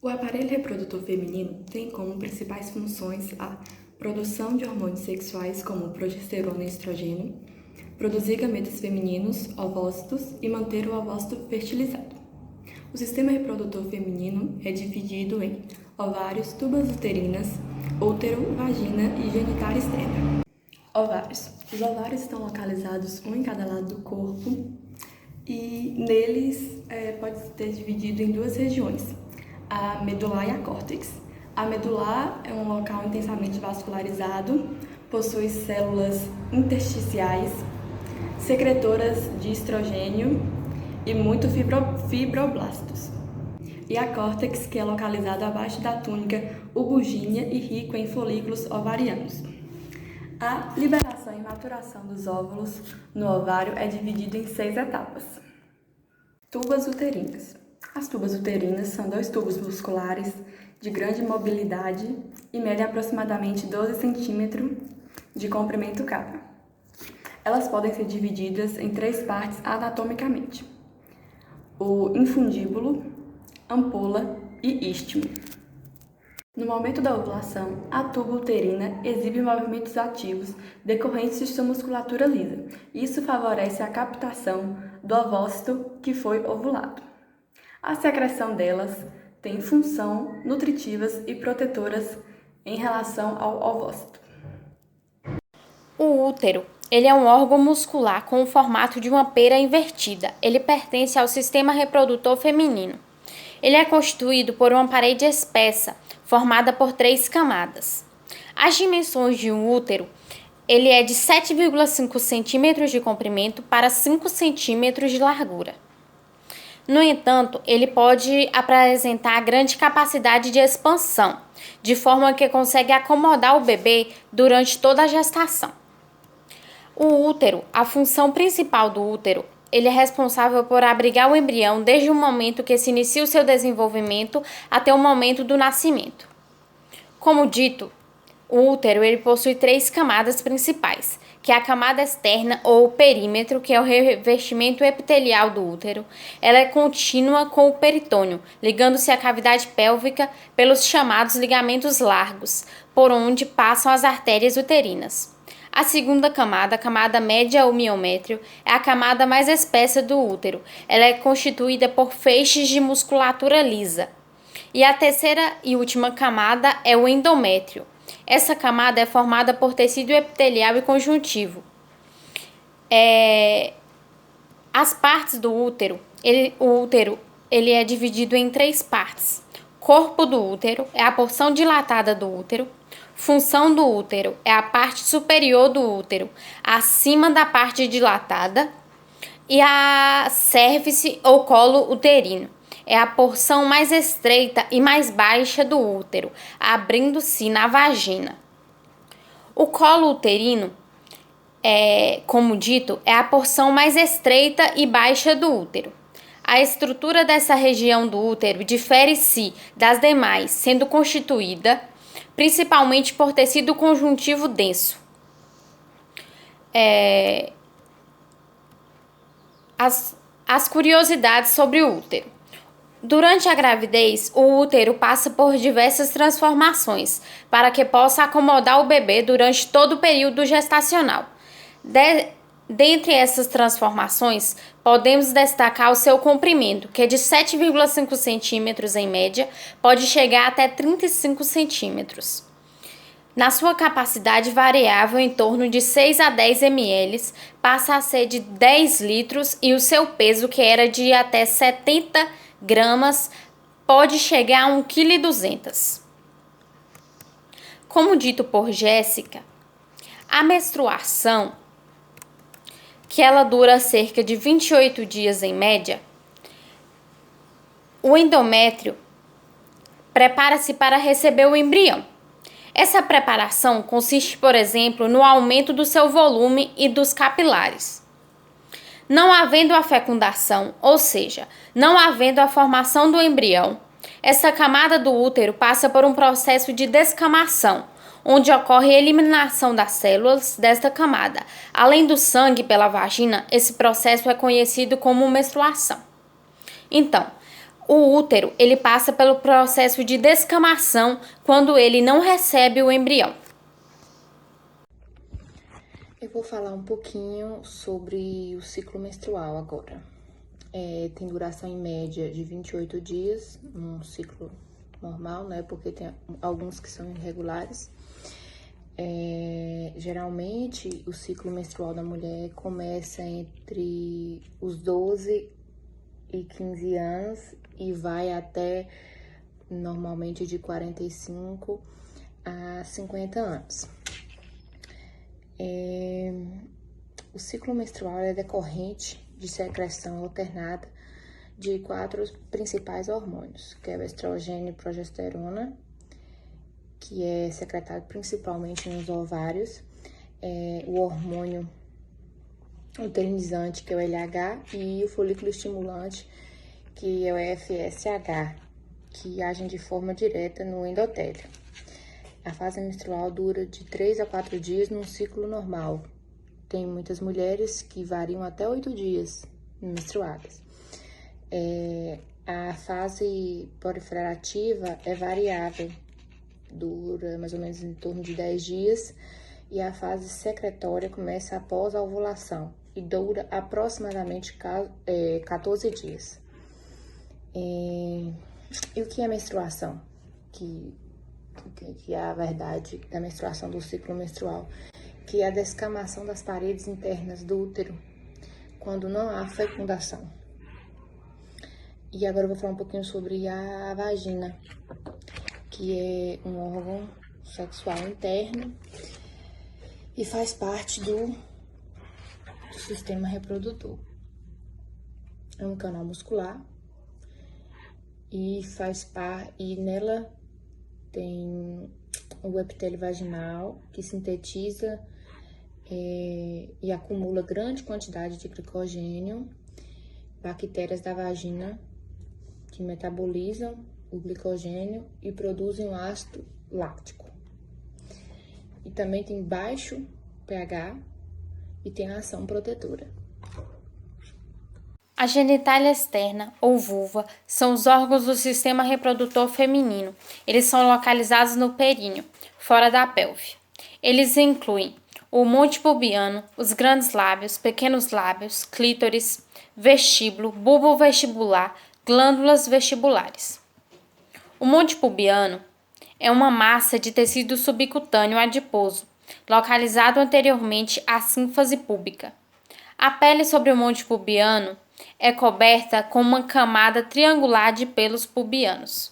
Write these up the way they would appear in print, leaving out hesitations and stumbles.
O aparelho reprodutor feminino tem como principais funções a produção de hormônios sexuais como progesterona e estrogênio, produzir gametas femininos, ovócitos e manter o ovócito fertilizado. O sistema reprodutor feminino é dividido em ovários, tubas uterinas, útero, vagina e genitália externa. Ovários. Os ovários estão localizados um em cada lado do corpo e neles pode ser dividido em duas regiões, a medular e a córtex. A medular é um local intensamente vascularizado, possui células intersticiais, secretoras de estrogênio e muito fibroblastos. E a córtex, que é localizado abaixo da túnica ubugínea e rico em folículos ovarianos. A liberação e maturação dos óvulos no ovário é dividida em 6 etapas. Tubas uterinas. As tubas uterinas são 2 tubos musculares de grande mobilidade e medem aproximadamente 12 cm de comprimento cada. Elas podem ser divididas em 3 partes anatomicamente: o infundíbulo, ampola e istmo. No momento da ovulação, a tuba uterina exibe movimentos ativos decorrentes de sua musculatura lisa. Isso favorece a captação do ovócito que foi ovulado. A secreção delas tem função nutritivas e protetoras em relação ao ovócito. O útero, ele é um órgão muscular com o formato de uma pera invertida. Ele pertence ao sistema reprodutor feminino. Ele é constituído por uma parede espessa, formada por 3 camadas. As dimensões de um útero, ele é de 7,5 centímetros de comprimento para 5 centímetros de largura. No entanto, ele pode apresentar grande capacidade de expansão, de forma que consegue acomodar o bebê durante toda a gestação. O útero, a função principal do útero, ele é responsável por abrigar o embrião desde o momento que se inicia o seu desenvolvimento até o momento do nascimento. Como dito, o útero ele possui 3 camadas principais, que é a camada externa ou perímetro, que é o revestimento epitelial do útero. Ela é contínua com o peritônio, ligando-se à cavidade pélvica pelos chamados ligamentos largos, por onde passam as artérias uterinas. A segunda camada, a camada média ou miométrio, é a camada mais espessa do útero. Ela é constituída por feixes de musculatura lisa. E a terceira e última camada é o endométrio. Essa camada é formada por tecido epitelial e conjuntivo. As partes do útero, o útero ele é dividido em 3 partes. Corpo do útero é a porção dilatada do útero. Função do útero é a parte superior do útero, acima da parte dilatada. E a cérvice ou colo uterino é a porção mais estreita e mais baixa do útero, abrindo-se na vagina. O colo uterino, como dito, é a porção mais estreita e baixa do útero. A estrutura dessa região do útero difere-se das demais, sendo constituída principalmente por tecido conjuntivo denso. As curiosidades sobre o útero. Durante a gravidez, o útero passa por diversas transformações para que possa acomodar o bebê durante todo o período gestacional. Dentre essas transformações, podemos destacar o seu comprimento, que é de 7,5 centímetros em média, pode chegar até 35 centímetros. Na sua capacidade variável em torno de 6 a 10 ml, passa a ser de 10 litros e o seu peso, que era de até 70 gramas, pode chegar a 1,2 kg. Como dito por Jéssica, a menstruação, que ela dura cerca de 28 dias em média, o endométrio prepara-se para receber o embrião. Essa preparação consiste, por exemplo, no aumento do seu volume e dos capilares. Não havendo a fecundação, ou seja, não havendo a formação do embrião, essa camada do útero passa por um processo de descamação, onde ocorre a eliminação das células desta camada. Além do sangue pela vagina, esse processo é conhecido como menstruação. Então, O útero, ele passa pelo processo de descamação quando ele não recebe o embrião. Eu vou falar um pouquinho sobre o ciclo menstrual agora. Tem duração em média de 28 dias, num ciclo normal, né? Porque tem alguns que são irregulares. Geralmente, o ciclo menstrual da mulher começa entre os 12 e 15 anos e vai até, normalmente, de 45 a 50 anos. O ciclo menstrual é decorrente de secreção alternada de 4 principais hormônios, que é o estrogênio e progesterona, que é secretado principalmente nos ovários, o hormônio luteinizante, que é o LH, e o folículo estimulante, que é o FSH, que agem de forma direta no endotélio. A fase menstrual dura de 3 a 4 dias num ciclo normal. Tem muitas mulheres que variam até 8 dias menstruadas. A fase proliferativa é variável, dura mais ou menos em torno de 10 dias, e a fase secretória começa após a ovulação e dura aproximadamente 14 dias. E o que é menstruação? Que é a verdade da menstruação, do ciclo menstrual, que é a descamação das paredes internas do útero quando não há fecundação. E agora eu vou falar um pouquinho sobre a vagina, que é um órgão sexual interno e faz parte do sistema reprodutor. É um canal muscular e nela tem o epitélio vaginal, que sintetiza e acumula grande quantidade de glicogênio, bactérias da vagina que metabolizam o glicogênio e produzem o ácido láctico. E também tem baixo pH e tem ação protetora. A genitália externa, ou vulva, são os órgãos do sistema reprodutor feminino. Eles são localizados no períneo, fora da pelve. Eles incluem o monte pubiano, os grandes lábios, pequenos lábios, clítoris, vestíbulo, bulbo vestibular, glândulas vestibulares. O monte pubiano é uma massa de tecido subcutâneo adiposo, localizado anteriormente à sínfase púbica. A pele sobre o monte pubiano é coberta com uma camada triangular de pelos pubianos.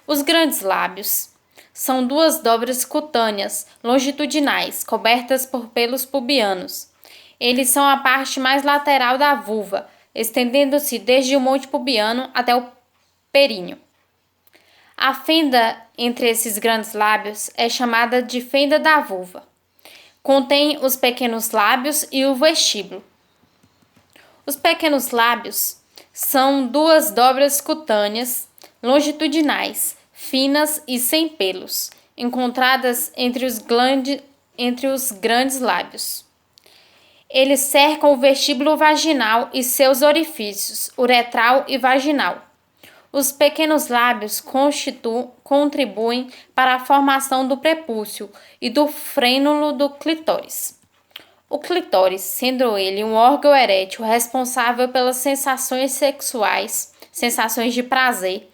Os grandes lábios são 2 dobras cutâneas longitudinais cobertas por pelos pubianos. Eles são a parte mais lateral da vulva, estendendo-se desde o monte pubiano até o períneo. A fenda entre esses grandes lábios é chamada de fenda da vulva. Contém os pequenos lábios e o vestíbulo. Os pequenos lábios são 2 dobras cutâneas longitudinais, finas e sem pelos, encontradas entre os grandes lábios. Eles cercam o vestíbulo vaginal e seus orifícios, uretral e vaginal. Os pequenos lábios contribuem para a formação do prepúcio e do frênulo do clitóris. O clitóris, sendo ele um órgão erétil responsável pelas sensações sexuais, sensações de prazer,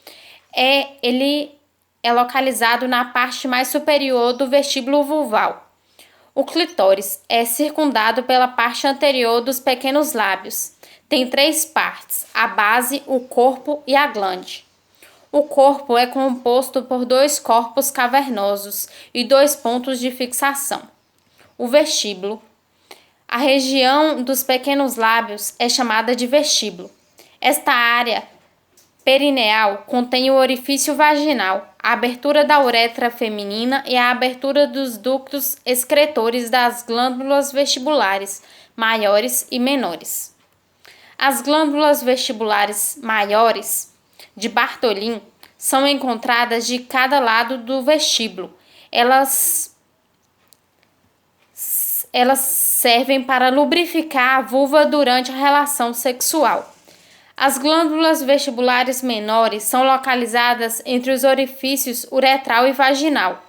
ele é localizado na parte mais superior do vestíbulo vulval. O clitóris é circundado pela parte anterior dos pequenos lábios. Tem 3 partes: a base, o corpo e a glande. O corpo é composto por 2 corpos cavernosos e 2 pontos de fixação. O vestíbulo. A região dos pequenos lábios é chamada de vestíbulo. Esta área perineal contém o orifício vaginal, a abertura da uretra feminina e a abertura dos ductos excretores das glândulas vestibulares maiores e menores. As glândulas vestibulares maiores de Bartholin são encontradas de cada lado do vestíbulo. Elas servem para lubrificar a vulva durante a relação sexual. As glândulas vestibulares menores são localizadas entre os orifícios uretral e vaginal.